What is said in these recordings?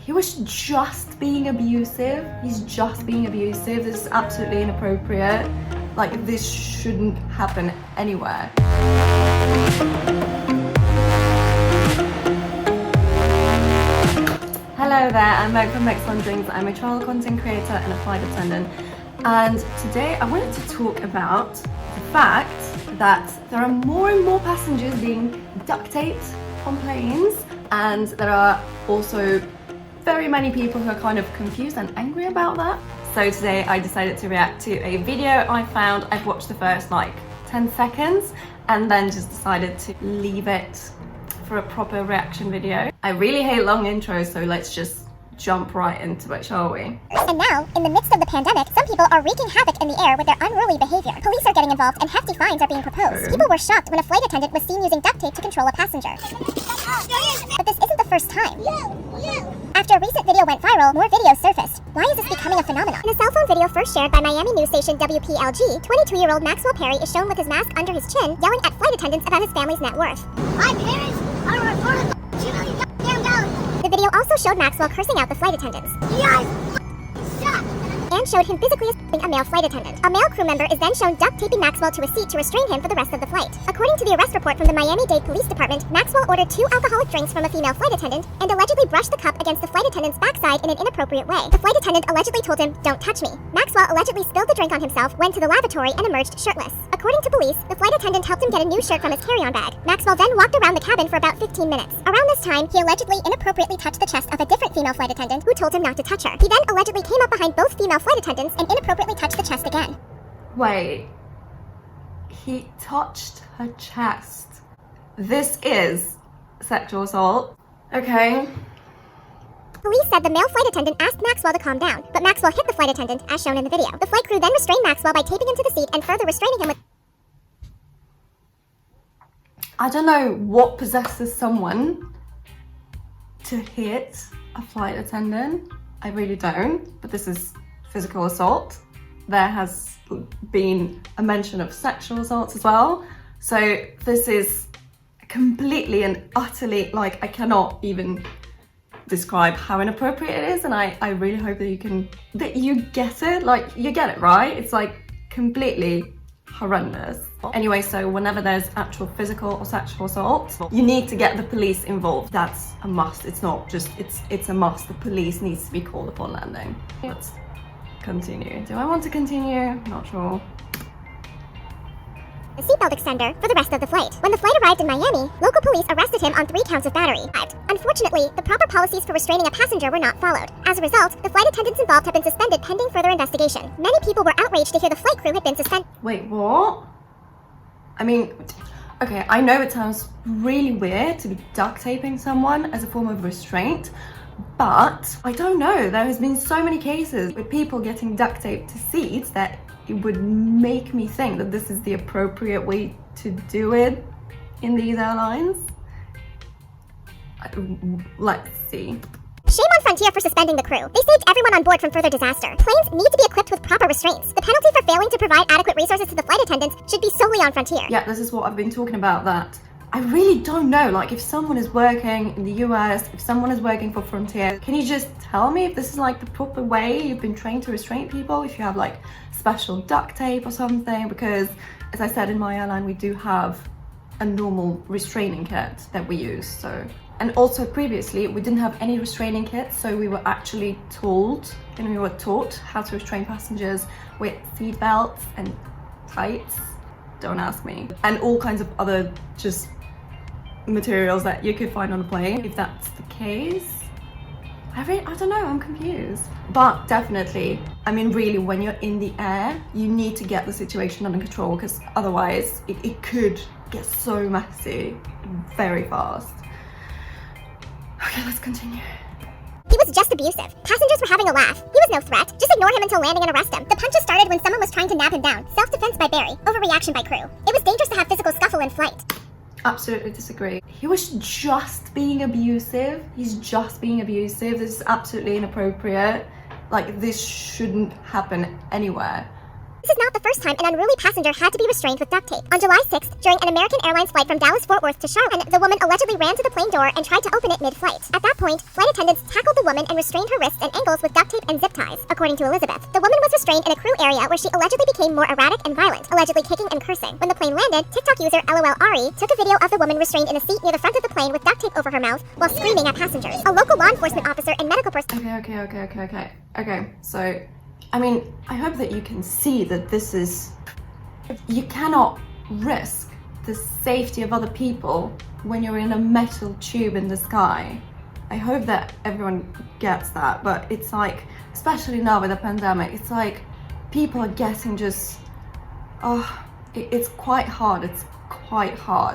He was just being abusive. He's just being abusive. This is absolutely inappropriate. Like, this shouldn't happen anywhere. Hello there, I'm Meg from MegsWanderings. I'm a travel content creator and a flight attendant. And today I wanted to talk about the fact that there are more and more passengers being duct taped on planes, and there are also very many people who are kind of confused and angry about that. So today I decided to react to a video I found. I've watched the first like 10 seconds and then just decided to leave it for a proper reaction video. I really hate long intros, so let's just jump right into it, shall we? And now, in the midst of the pandemic, some people are wreaking havoc in the air with their unruly behavior. Police are getting involved and hefty fines are being proposed. People were shocked when a flight attendant was seen using duct tape to control a passenger. But this isn't the first time. After a recent video went viral, more videos surfaced. Why is this becoming a phenomenon? In a cell phone video first shared by Miami news station WPLG, 22-year-old Maxwell Perry is shown with his mask under his chin, yelling at flight attendants about his family's net worth. My parents are reported $2 million. The video also showed Maxwell cursing out the flight attendants. And showed him physically assaulting a male flight attendant. A male crew member is then shown duct taping Maxwell to a seat to restrain him for the rest of the flight. According to the arrest report from the Miami-Dade Police Department, Maxwell ordered 2 alcoholic drinks from a female flight attendant and allegedly brushed the cup against the flight attendant's backside in an inappropriate way. The flight attendant allegedly told him, "Don't touch me." Maxwell allegedly spilled the drink on himself, went to the lavatory, and emerged shirtless. According to police, the flight attendant helped him get a new shirt from his carry-on bag. Maxwell then walked around the cabin for about 15 minutes. Around this time, he allegedly inappropriately touched the chest of a different female flight attendant who told him not to touch her. He then allegedly came up behind both female flight attendants and inappropriately touched the chest again. Wait, he touched her chest. This is sexual assault. Okay. Police said the male flight attendant asked Maxwell to calm down, but Maxwell hit the flight attendant, as shown in the video. The flight crew then restrained Maxwell by taping him to the seat and further restraining him with... I don't know what possesses someone to hit a flight attendant. I really don't, but this is physical assault. There has been a mention of sexual assaults as well. So this is completely and utterly, like, I cannot even describe how inappropriate it is, and I really hope that you get it, like, you get it, right? It's like completely horrendous. Anyway, so whenever there's actual physical or sexual assault, you need to get the police involved. That's a must. It's not just, it's a must. The police needs to be called upon landing. Let's continue. Do I want to continue? Not sure. A seatbelt extender for the rest of the flight. When the flight arrived in Miami, local police arrested him on 3 counts of battery. Unfortunately, the proper policies for restraining a passenger were not followed. As a result, the flight attendants involved have been suspended pending further investigation. Many people were outraged to hear the flight crew had been suspended. Wait, what? I mean, okay, I know it sounds really weird to be duct taping someone as a form of restraint, but I don't know. There has been so many cases with people getting duct taped to seats that it would make me think that this is the appropriate way to do it in these airlines. Let's see. Shame on Frontier for suspending the crew. They saved everyone on board from further disaster. Planes need to be equipped with proper restraints. The penalty for failing to provide adequate resources to the flight attendants should be solely on Frontier. Yeah, this is what I've been talking about, that I really don't know, like, if someone is working in the US, if someone is working for Frontier, can you just tell me if this is like the proper way you've been trained to restrain people, if you have like special duct tape or something? Because as I said, in my airline we do have a normal restraining kit that we use. So, and also previously we didn't have any restraining kits, so we were actually told and we were taught how to restrain passengers with seat belts and tights. Don't ask me. And all kinds of other just materials that you could find on a plane. If that's the case, I don't know, I'm confused. But definitely, I mean, really, when you're in the air, you need to get the situation under control, because otherwise it could get so messy very fast. Okay, let's continue. He was just abusive. Passengers were having a laugh. He was no threat. Just ignore him until landing and arrest him. The punches started when someone was trying to nab him down. Self-defense by Barry. Overreaction by crew. It was dangerous to have physical scuffle in flight. Absolutely disagree. He was just being abusive. He's just being abusive. This is absolutely inappropriate. Like, this shouldn't happen anywhere. This is not the first time an unruly passenger had to be restrained with duct tape. On July 6th, during an American Airlines flight from Dallas-Fort Worth to Charlotte, the woman allegedly ran to the plane door and tried to open it mid-flight. At that point, flight attendants tackled the woman and restrained her wrists and ankles with duct tape and zip ties, according to Elizabeth. The woman was restrained in a crew area where she allegedly became more erratic and violent, allegedly kicking and cursing. When the plane landed, TikTok user LOLAri took a video of the woman restrained in a seat near the front of the plane with duct tape over her mouth while screaming at passengers. A local law enforcement officer and medical person. Okay, so, I mean, I hope that you can see that this is... You cannot risk the safety of other people when you're in a metal tube in the sky. I hope that everyone gets that, but it's like, especially now with the pandemic, it's like people are getting just... it's quite hard,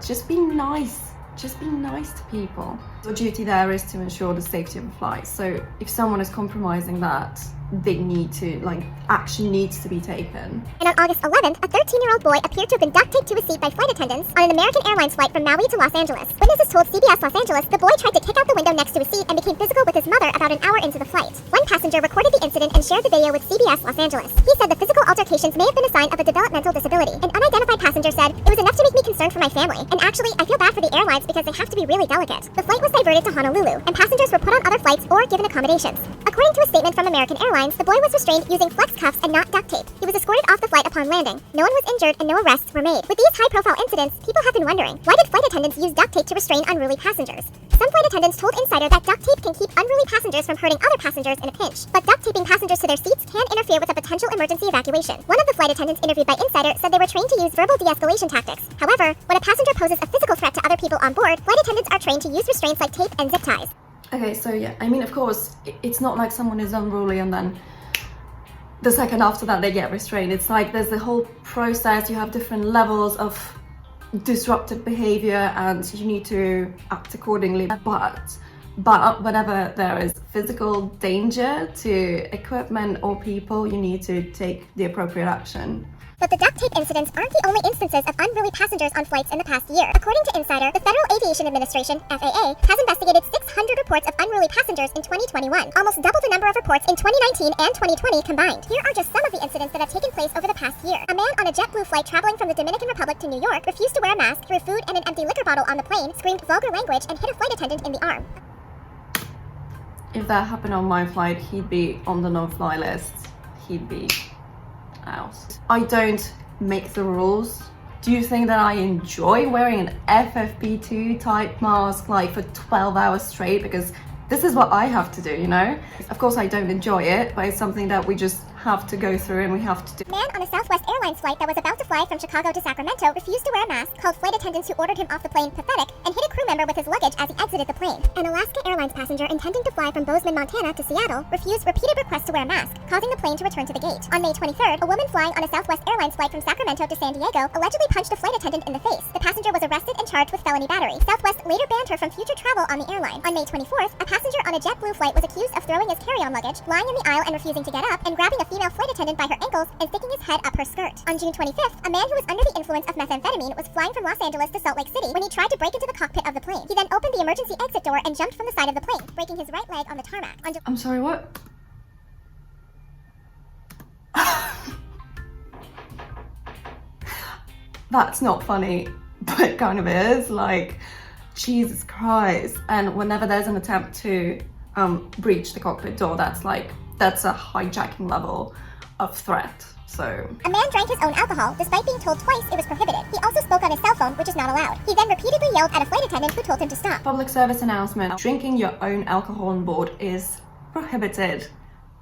Just be nice. Just be nice to people. Your duty there is to ensure the safety of the flight. So if someone is compromising that, they need to, action needs to be taken. And on August 11th, a 13-year-old boy appeared to have been duct taped to a seat by flight attendants on an American Airlines flight from Maui to Los Angeles. Witnesses told CBS Los Angeles the boy tried to kick out the window next to his seat and became physical with his mother about an hour into the flight. One passenger recorded the incident and shared the video with CBS Los Angeles. He said the physical altercations may have been a sign of a developmental disability. An unidentified passenger said, "It was enough to make me concerned for my family. And actually, I feel bad for the airlines because they have to be really delicate." The flight was diverted to Honolulu, and passengers were put on other flights or given accommodations. According to a statement from American Airlines, the boy was restrained using flex cuffs and not duct tape. He was escorted off the flight upon landing. No one was injured and no arrests were made. With these high-profile incidents, people have been wondering, why did flight attendants use duct tape to restrain unruly passengers? Some flight attendants told Insider that duct tape can keep unruly passengers from hurting other passengers in a pinch, but duct taping passengers to their seats can interfere with a potential emergency evacuation. One of the flight attendants interviewed by Insider said they were trained to use verbal de-escalation tactics. However, when a passenger poses a physical threat to other people on board, flight attendants are trained to use restraints like tape and zip ties. Okay, so yeah, I mean, of course, it's not like someone is unruly and then the second after that they get restrained. It's like there's the whole process, you have different levels of disruptive behavior and you need to act accordingly. But whenever there is physical danger to equipment or people, you need to take the appropriate action. But the duct tape incidents aren't the only instances of unruly passengers on flights in the past year. According to Insider, the Federal Aviation Administration, FAA, has investigated 600 reports of unruly passengers in 2021, almost double the number of reports in 2019 and 2020 combined. Here are just some of the incidents that have taken place over the past year. A man on a JetBlue flight traveling from the Dominican Republic to New York refused to wear a mask, threw food and an empty liquor bottle on the plane, screamed vulgar language, and hit a flight attendant in the arm. If that happened on my flight, he'd be on the no-fly list. He'd be out. I don't make the rules. Do you think that I enjoy wearing an FFP2 type mask for 12 hours straight? Because this is what I have to do, you know? Of course I don't enjoy it, but it's something that we just have to go through and we have to do. Man on a Southwest Airlines flight that was about to fly from Chicago to Sacramento refused to wear a mask, called flight attendants who ordered him off the plane pathetic, and hit a crew member with his luggage as he exited the plane. An Alaska Airlines passenger intending to fly from Bozeman, Montana to Seattle refused repeated requests to wear a mask, causing the plane to return to the gate. On May 23rd, a woman flying on a Southwest Airlines flight from Sacramento to San Diego allegedly punched a flight attendant in the face. The passenger was arrested and charged with felony battery. Southwest later banned her from future travel on the airline. On May 24th, a passenger on a JetBlue flight was accused of throwing his carry-on luggage, lying in the aisle and refusing to get up, and grabbing a female flight attendant by her ankles and sticking his head up her skirt. On June 25th, a man who was under the influence of methamphetamine was flying from Los Angeles to Salt Lake City when he tried to break into the cockpit of the plane. He then opened the emergency exit door and jumped from the side of the plane, breaking his right leg on the tarmac. I'm sorry, what? That's not funny, but it kind of is. Jesus Christ. And whenever there's an attempt to breach the cockpit door, that's a hijacking level of threat. So a man drank his own alcohol despite being told twice it was prohibited. He also spoke on his cell phone, which is not allowed. He then repeatedly yelled at a flight attendant who told him to stop. Public service announcement: drinking your own alcohol on board is prohibited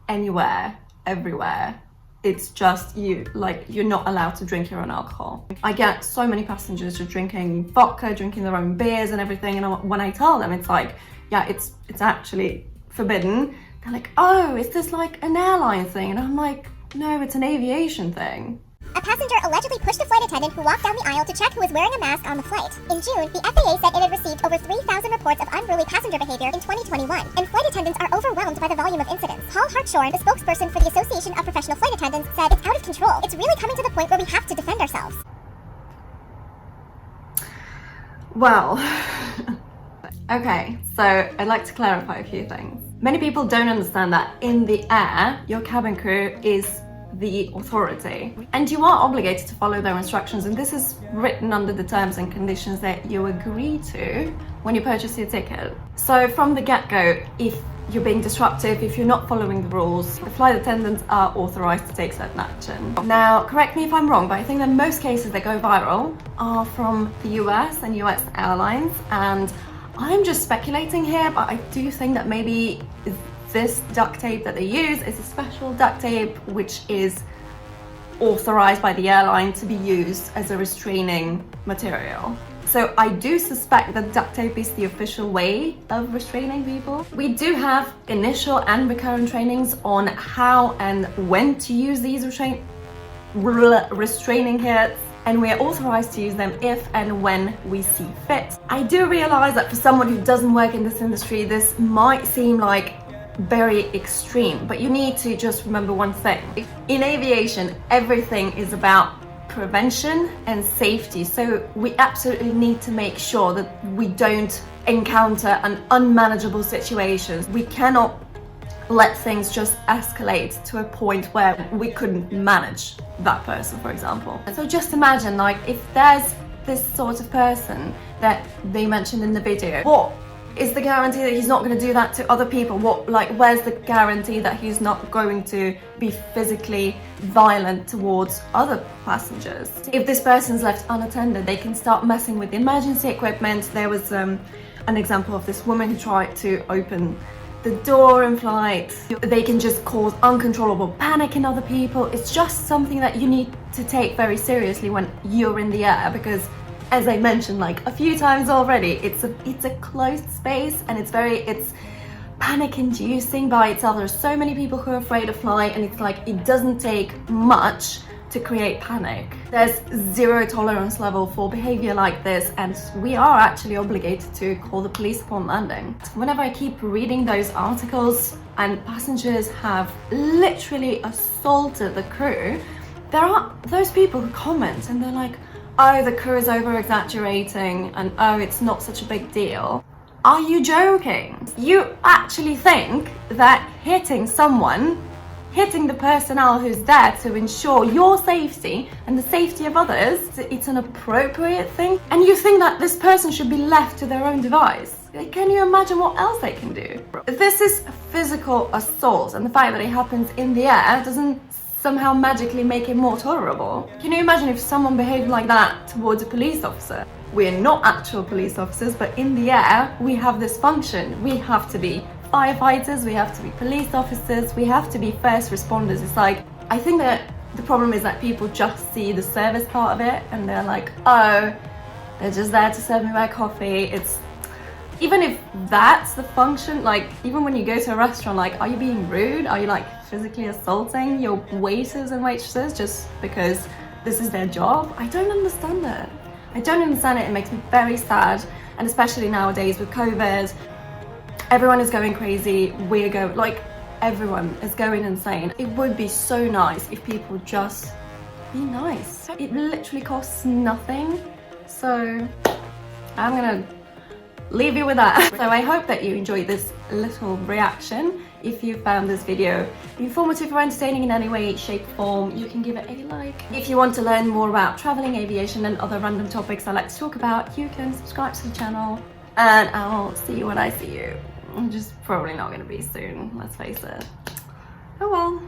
anywhere, everywhere. It's just you're not allowed to drink your own alcohol. I get so many passengers just drinking vodka, drinking their own beers and everything, and when I tell them, it's yeah, it's actually forbidden. They're like, oh, is this an airline thing? And I'm like, no, it's an aviation thing. A passenger allegedly pushed a flight attendant who walked down the aisle to check who was wearing a mask on the flight. In June, the FAA said it had received over 3,000 reports of unruly passenger behavior in 2021, and flight attendants are overwhelmed by the volume of incidents. Paul Hartshorn, the spokesperson for the Association of Professional Flight Attendants, said it's out of control. It's really coming to the point where we have to defend ourselves. Well, okay, so I'd like to clarify a few things. Many people don't understand that in the air, your cabin crew is the authority. And you are obligated to follow their instructions, and this is written under the terms and conditions that you agree to when you purchase your ticket. So from the get-go, if you're being disruptive, if you're not following the rules, the flight attendants are authorized to take certain action. Now, correct me if I'm wrong, but I think that most cases that go viral are from the US and US airlines, and I'm just speculating here, but I do think that maybe this duct tape that they use is a special duct tape which is authorized by the airline to be used as a restraining material. So I do suspect that duct tape is the official way of restraining people. We do have initial and recurrent trainings on how and when to use these restraining kits, and we are authorized to use them if and when we see fit. I do realize that for someone who doesn't work in this industry, this might seem like very extreme, but you need to just remember one thing. In aviation, everything is about prevention and safety, so we absolutely need to make sure that we don't encounter an unmanageable situations. We cannot let things just escalate to a point where we couldn't manage that person, for example. So just imagine, like, if there's this sort of person that they mentioned in the video, what is the guarantee that he's not going to do that to other people? Where's the guarantee that he's not going to be physically violent towards other passengers? If this person's left unattended, they can start messing with the emergency equipment. There was an example of this woman who tried to open the door in flight. They can just cause uncontrollable panic in other people. It's just something that you need to take very seriously when you're in the air, because as I mentioned like a few times already, it's a closed space, and it's panic inducing by itself. There's so many people who are afraid of flying, and it's like it doesn't take much to create panic. There's zero tolerance level for behavior like this, and we are actually obligated to call the police upon landing. Whenever I keep reading those articles and passengers have literally assaulted the crew, there are those people who comment and they're like, oh, the crew is over exaggerating, and oh, it's not such a big deal. Are you joking? You actually think that hitting the personnel who's there to ensure your safety and the safety of others, it's an appropriate thing? And you think that this person should be left to their own device? Can you imagine what else they can do? This is physical assault, and the fact that it happens in the air doesn't somehow magically make it more tolerable. Can you imagine if someone behaved like that towards a police officer? We're not actual police officers, but in the air, we have this function. We have to be firefighters, we have to be police officers, we have to be first responders. It's like, I think that the problem is that people just see the service part of it, and they're like, oh, they're just there to serve me my coffee. Even if that's the function, like, even when you go to a restaurant, like, are you being rude? Are you like physically assaulting your waiters and waitresses just because this is their job? I don't understand it. I don't understand it. It makes me very sad, and especially nowadays with COVID, everyone is going crazy. Everyone is going insane. It would be so nice if people just be nice. It literally costs nothing. So I'm gonna leave you with that. So I hope that you enjoyed this little reaction. If you found this video informative or entertaining in any way, shape, or form, you can give it a like. If you want to learn more about traveling, aviation, and other random topics I like to talk about, you can subscribe to the channel, and I'll see you when I see you. I'm just probably not going to be soon, let's face it. Oh well.